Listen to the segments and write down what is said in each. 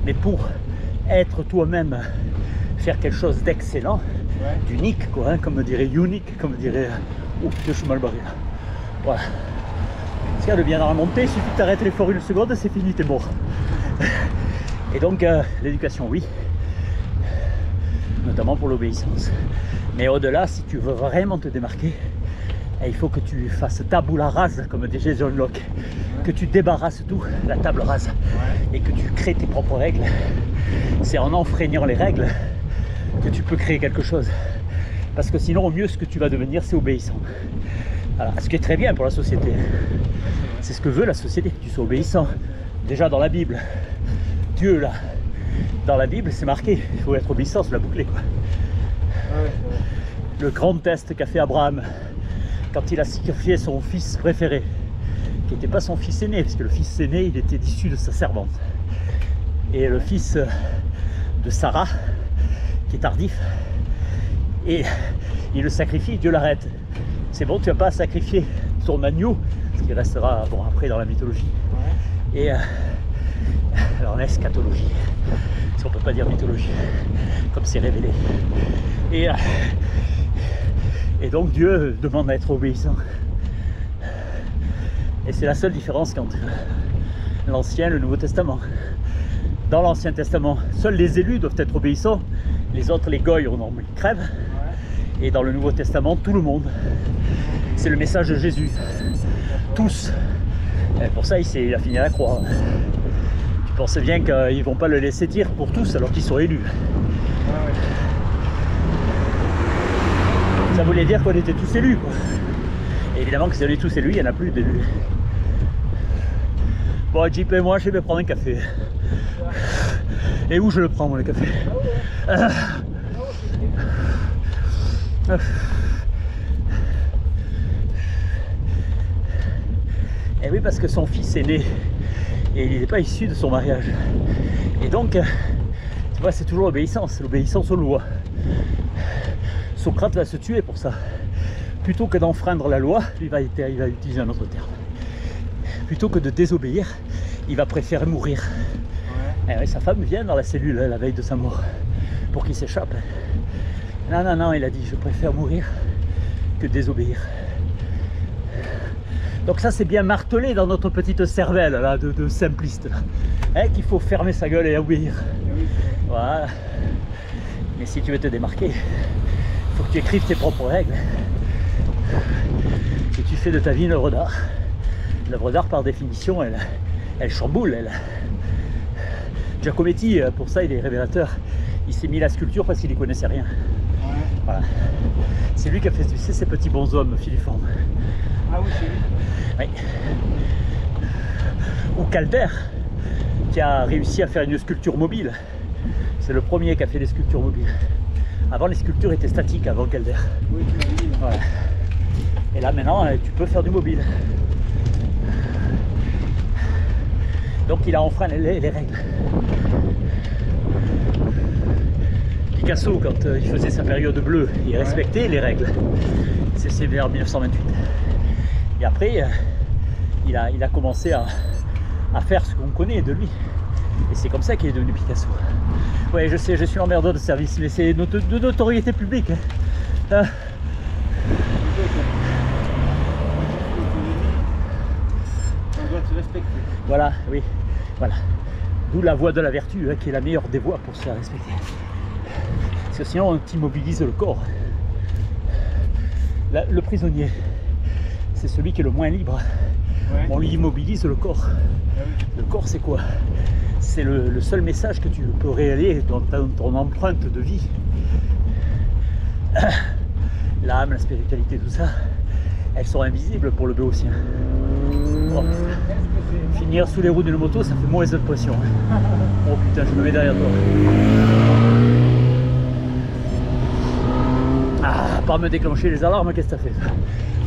Mais pour être toi-même, faire quelque chose d'excellent, d'unique, quoi, hein, comme dirait unique, comme dirait... Oh putain, je suis mal barré là. Voilà. Si tu de bien dans la montée, il suffit de t'arrêter l'effort une seconde, c'est fini, t'es mort. Et donc, l'éducation, oui. Notamment pour l'obéissance. Mais au-delà, si tu veux vraiment te démarquer, il faut que tu fasses tabula rase, comme disait John Locke. Que tu débarrasses tout, la table rase. Et que tu crées tes propres règles. C'est en enfreignant les règles que tu peux créer quelque chose. Parce que sinon, au mieux, ce que tu vas devenir, c'est obéissant. Alors, ce qui est très bien pour la société. C'est ce que veut la société, que tu sois obéissant. Déjà dans la Bible, Dieu là, dans la Bible, c'est marqué, il faut être obéissant, c'est la bouclée quoi. Le grand test qu'a fait Abraham quand il a sacrifié son fils préféré, qui n'était pas son fils aîné, parce que le fils aîné, il était issu de sa servante. Et le fils de Sarah, qui est tardif, et il le sacrifie, Dieu l'arrête. C'est bon, tu vas pas sacrifier ton agneau, ce qui restera bon après dans la mythologie. Et alors l'eschatologie, si on peut pas dire mythologie, comme c'est révélé. Et donc Dieu demande à être obéissant. Et c'est la seule différence entre l'Ancien et le Nouveau Testament. Dans l'Ancien Testament, seuls les élus doivent être obéissants, les autres, les goïs, ils crèvent. Et dans le Nouveau Testament, tout le monde. C'est le message de Jésus. Tous. Et pour ça, il a fini à la croix. Tu pensais bien qu'ils ne vont pas le laisser dire pour tous alors qu'ils sont élus. Ça voulait dire qu'on était tous élus, quoi. Et évidemment que si on est tous élus, il n'y en a plus d'élus. Bon, JP et moi, je vais prendre un café. Et où je le prends, moi, le café? Et oui, parce que son fils est né et il n'est pas issu de son mariage. Et donc, tu vois, c'est toujours l'obéissance aux lois. Socrate va se tuer pour ça. Plutôt que d'enfreindre la loi, il va utiliser un autre terme. Plutôt que de désobéir, il va préférer mourir. Et oui, sa femme vient dans la cellule la veille de sa mort pour qu'il s'échappe. Non, non, non, il a dit, je préfère mourir que désobéir. Donc ça, c'est bien martelé dans notre petite cervelle là, de simpliste. Hein, qu'il faut fermer sa gueule et obéir. Voilà. Mais si tu veux te démarquer, il faut que tu écrives tes propres règles. Que tu fais de ta vie une œuvre d'art. L'œuvre d'art, par définition, elle chamboule. Giacometti, pour ça, il est révélateur. Il s'est mis la sculpture parce qu'il n'y connaissait rien. Voilà. C'est lui qui a fait, tu sais, ces petits bonshommes filiformes. Ah oui, c'est lui. Oui. Ou Calder, qui a réussi à faire une sculpture mobile. C'est le premier qui a fait des sculptures mobiles. Avant, les sculptures étaient statiques, avant Calder. Oui, tu l'as dit. Voilà. Et là, maintenant, tu peux faire du mobile. Donc, il a enfreint les règles. Picasso, quand il faisait sa période bleue, il respectait les règles. C'est vers 1928. Et après, il a commencé à faire ce qu'on connaît de lui. Et c'est comme ça qu'il est devenu Picasso. Ouais, je sais, je suis l'emmerdeur de service, mais c'est de notoriété publique. Hein. On doit se respecter. Voilà, oui, voilà. D'où la voie de la vertu, hein, qui est la meilleure des voies pour se faire respecter. Parce que sinon, on immobilise le corps. Le prisonnier, c'est celui qui est le moins libre. Ouais. On lui immobilise le corps. Ah oui. Le corps, c'est quoi? C'est le seul message que tu peux réaliser dans ton empreinte de vie. L'âme, la spiritualité, tout ça, elles sont invisibles pour le béotien. Oh. Finir sous les roues d'une moto, ça fait mauvaise impression. Oh putain, je me mets derrière toi. Ah, pas me déclencher les alarmes, qu'est-ce que t'as fait?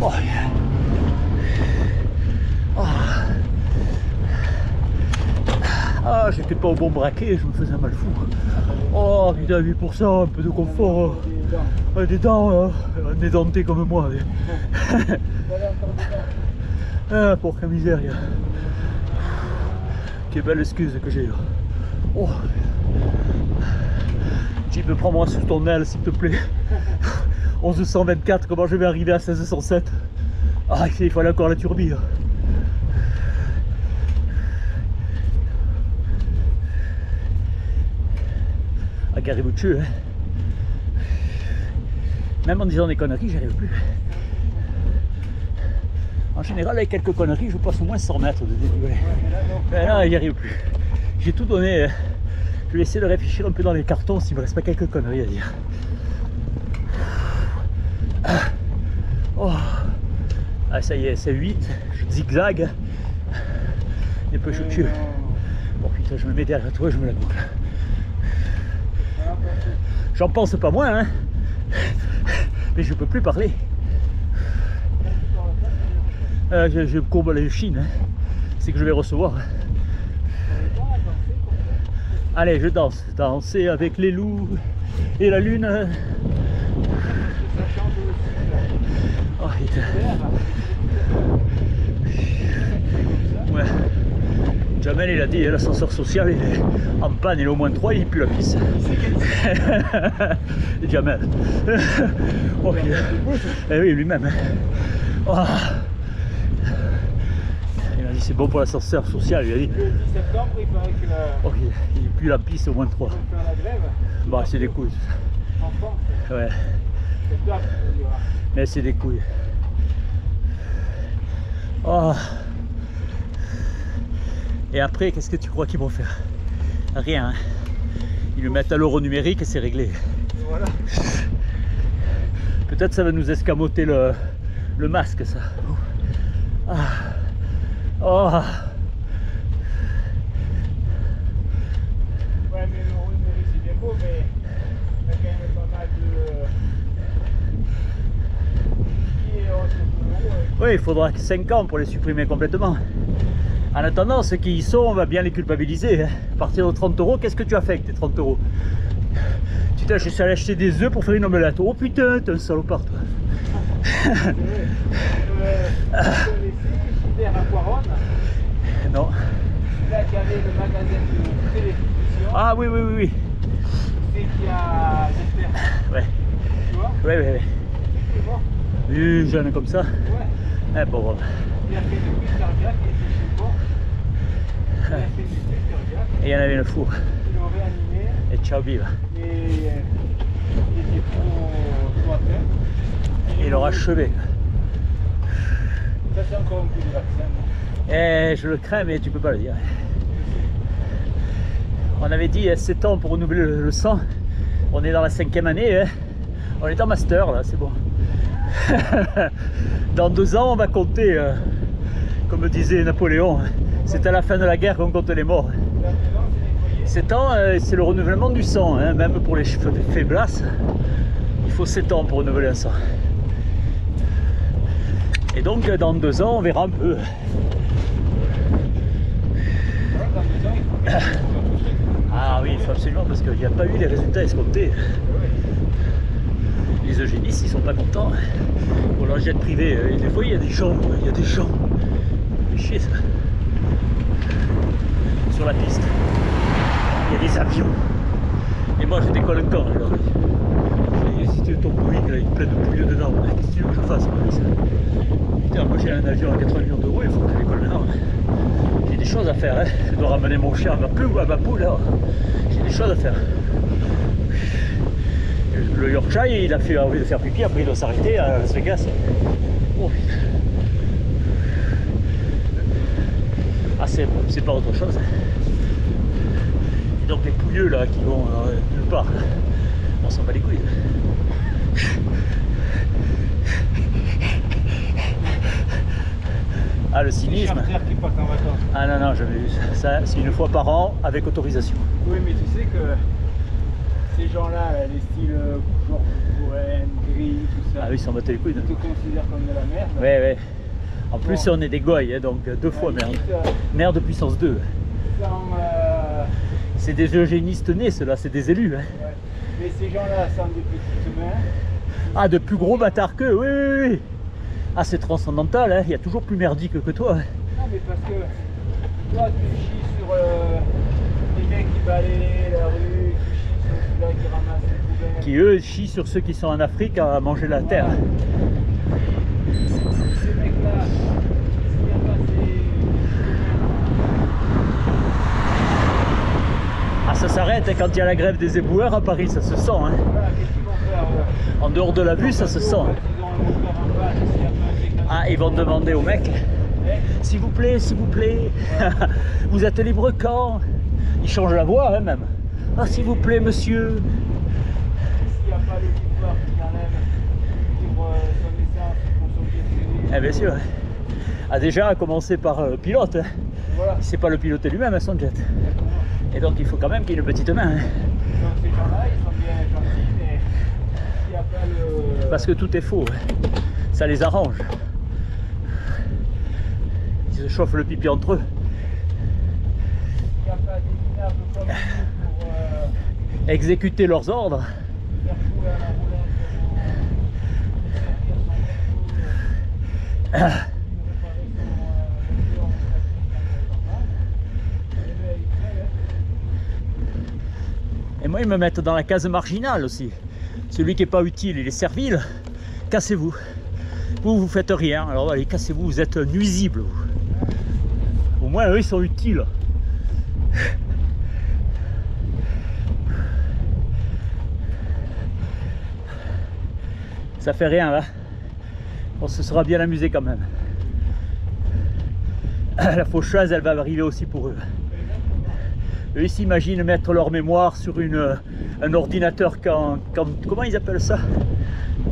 Oh. Oh. Ah, j'étais pas au bon braquet, je me faisais un mal fou. Oh putain, 8%, un peu de confort. Des dents, dédenté comme moi. Ah, porca misère. Quelle belle excuse que j'ai là. Oh. Tu peux prendre moi sous ton aile s'il te plaît. 1124, comment je vais arriver à 1607? Ah, il fallait encore la turbine. Ah, Gary Boucheux, hein. Même en disant des conneries, j'y arrive plus. En général, avec quelques conneries, je passe au moins 100 mètres de dénivelé. Mais là, j'y arrive plus. J'ai tout donné. Je vais essayer de réfléchir un peu dans les cartons s'il me reste pas quelques conneries à dire. Oh. Ah, ça y est, c'est 8. Je zigzague. Et peu chouchou. Bon putain, je me mets derrière toi, je me la boucle. J'en pense pas moins, hein. Mais je peux plus parler. Je courbe les chines, hein. C'est que je vais recevoir. Allez, je danse. Danser avec les loups et la lune. Oh, ouais. Jamel il a dit l'ascenseur social il est en panne, il est au moins 3, il pue la pisse. Jamel. Oh, eh oui, lui-même. Oh. Il m'a dit c'est bon pour l'ascenseur social, il a dit. Le 10 septembre, il paraît que oh, il pue la pisse au moins 3. faire la grève. Bah c'est des couilles. En France. Ouais. C'est top, on dira. Mais c'est des couilles. Oh. Et après, qu'est-ce que tu crois qu'ils vont faire? Rien. Hein. Ils le mettent à l'euro numérique et c'est réglé. Voilà. Peut-être ça va nous escamoter le masque, ça. Ah. Oh. Ouais, mais l'euro numérique c'est bien beau, mais il y a quand même pas mal de. Oui, il faudra 5 ans pour les supprimer complètement. En attendant, ceux qui y sont, on va bien les culpabiliser. Hein. À partir de 30 €, qu'est-ce que tu as fait avec tes 30 €? Putain, je suis allé acheter des œufs pour faire une omelette. Oh putain, t'es un salopard, toi. Vous connaissez Gilbert à Poironne? Non. Celui-là qui avait le magasin de télévision. Ah oui, oui, oui, oui. C'est qui a. J'espère. Ouais. Tu vois? Ouais, ouais, ouais. C'est mort. Oui, jeune comme ça. Ouais. Eh bon, bon. Il a fait des crises cardiaques et il était mort. Il a fait des crises cardiaques. Et il y en avait une four. Ils l'ont réanimé. Et ciao, viva. Mais il était trop atteint. Et il aura achevé. Ça, c'est encore un coup de vaccin. Eh, je le crains, mais tu peux pas le dire. On avait dit 7 ans pour renouveler le sang. On est dans la 5e année. Hein. On est en master, là, c'est bon. Dans 2 ans, on va compter, comme disait Napoléon, c'est à la fin de la guerre qu'on compte les morts. 7 ans, c'est le renouvellement du sang, hein, même pour les faiblesses. Il faut 7 ans pour renouveler un sang. Et donc, dans 2 ans, on verra un peu. Ah oui, il faut absolument, parce qu'il n'y a pas eu les résultats escomptés. Les eugénistes, ils sont pas contents. Pour leur jet privé, des fois, il y a des gens. C'est chier, ça. Sur la piste, il y a des avions. Et moi, je décolle encore. Alors. Si tu veux ton Boeing, là, il plein de pouilleux dedans. Qu'est-ce que tu veux que je fasse, moi, avec ça? Putain, moi, j'ai un avion à 80 millions d'euros, il faut que je décolle maintenant. J'ai des choses à faire, hein. Je dois ramener mon chien à ma poule ou à ma poule, là. J'ai des choses à faire. Le Yorkshire, il a fait envie de faire pipi, après il doit s'arrêter à Las Vegas. Oh putain. Ah, c'est pas autre chose. Et donc les pouilleux là qui vont nulle part, on s'en bat les couilles. Ah, le cynisme. Qui partent en vacances. Ah non, non, j'avais vu ça. Ça, c'est une fois par an avec autorisation. Oui, mais tu sais que ces gens-là, les styles Georges Cohen, Gris, tout ça, Ah oui, ils s'en battaient les couilles. ils te considèrent comme de la merde. Ouais, ouais. En plus, on est des goy, hein, donc 2 fois merde. Merde puissance 2. C'est des eugénistes nés, ceux-là, c'est des élus. Hein. Ouais. Mais ces gens-là sont des petites mains. Ah, de plus gros bâtards qu'eux, oui, oui, oui. Ah, c'est transcendantal, hein. Il y a toujours plus merdique que toi. Hein. Non, mais parce que toi, tu chies sur les mecs qui balayer la rue, qui chient sur ceux-là qui ramassent les poubelles. Qui eux chient sur ceux qui sont en Afrique à manger la terre. Ces mecs-là, s'il n'y a pas ces... Ah, ça s'arrête quand il y a la grève des éboueurs à Paris, ça se sent. Hein. Voilà, qu'est-ce qu'ils vont faire En dehors de la vue, ça se sent. Ils ont un moteur en bas, s'il y a pas un décalage. Ah, ils vont demander aux mecs, s'il vous plaît, vous êtes libre quand? Ils changent la voix hein, même. Ah, s'il vous plaît, monsieur. S'il n'y a pas le livreur qui enlève pour son essence, pour son pied de Eh bien sûr. Ah, déjà, à commencer par le pilote. Hein. Voilà. Il ne sait pas le piloter lui-même, hein, son jet. Exactement. Et donc, il faut quand même qu'il ait une petite main. Hein. Donc ces gens-là, ils sont bien gentils, mais s'il n'y a pas le... Parce que tout est faux. Hein. Ça les arrange. Ils se chauffent le pipi entre eux. S'il n'y a pas des minables comme nous pour Exécuter leurs ordres. faire couler à la roulette, pour servir son métro, réparer son voiture, Et moi, ils me mettent dans la case marginale aussi. Celui qui n'est pas utile, il est servile. Cassez-vous. Vous faites rien. Alors allez, cassez-vous, vous êtes nuisibles. Au moins, eux, ils sont utiles. Ça fait rien là. On se sera bien amusé quand même. La faucheuse, elle va arriver aussi pour eux. Eux, ils s'imaginent mettre leur mémoire sur un ordinateur comment ils appellent ça?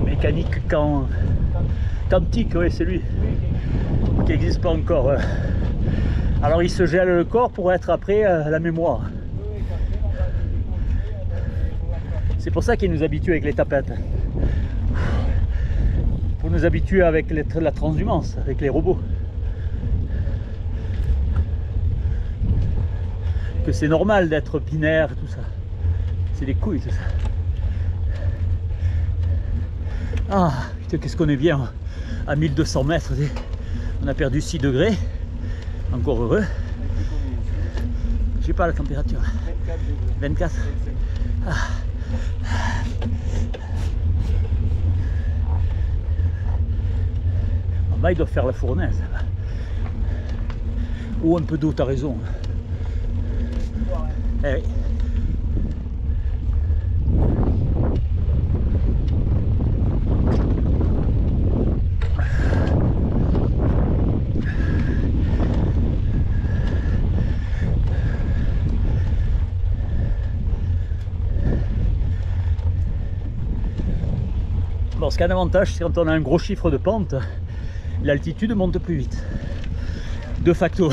Mécanique quantique, oui, c'est lui. Qui n'existe pas encore. Alors ils se gèlent le corps pour être après la mémoire. C'est pour ça qu'ils nous habituent avec les tapettes. Pour nous habituer avec la transhumance, avec les robots. Que c'est normal d'être binaire, tout ça. C'est des couilles, tout ça. Ah, putain, qu'est-ce qu'on est bien à 1200 mètres. On a perdu 6 degrés. Encore heureux. Je sais pas la température. 24. Ah. En bas, ils doivent faire la fournaise. Ou un peu d'eau, t'as raison. Eh oui. Bon, ce qui a un avantage, c'est quand on a un gros chiffre de pente, l'altitude monte plus vite. De facto.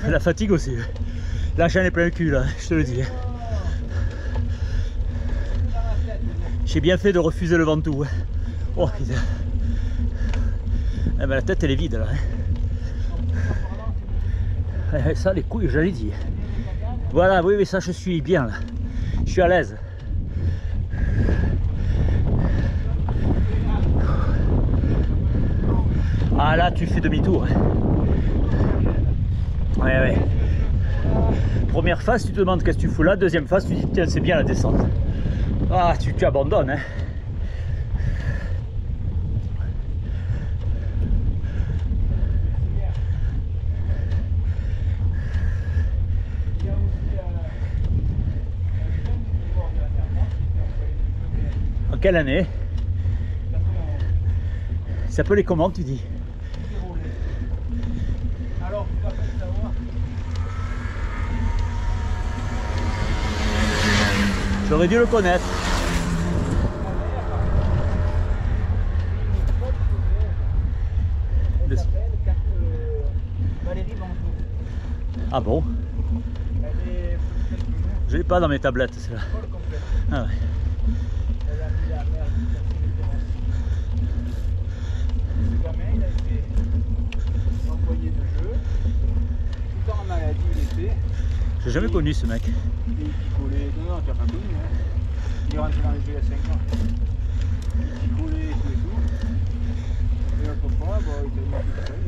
La fatigue aussi. Là, j'en ai plein le cul, là, je te le dis. J'ai bien fait de refuser le Ventoux. Oh, putain. Eh ben, la tête, elle est vide, là. Ça, les couilles, j'allais dire. Voilà, oui, mais ça, je suis bien, là. Je suis à l'aise. Ah, là, tu fais demi-tour. Ouais, ouais. Première phase, tu te demandes qu'est-ce que tu fous là. Deuxième phase, tu dis tiens, c'est bien la descente. Ah, tu abandonnes. Hein. En quelle année? Il s'appelait comment, tu dis? Alors, tu vas pas le savoir. J'aurais dû le connaître. Elle s'appelle Valérie Banjou. Ah bon? Elle est plus que nous. Je l'ai pas dans mes tablettes, celle-là. Folle complète. Ah ouais. Elle a mis la merde qui cherchait les terrasses. Ce gamin, il a été employé de jeu. Tout le temps en maladie, il était. J'ai jamais connu ce mec. Et il picolait. Non, tu n'as pas connu. Hein. Il est rentré dans les jeux il y a 5 ans. Il picolait et tout et tout. Et l'autre fois, bon, il était mort tout seul.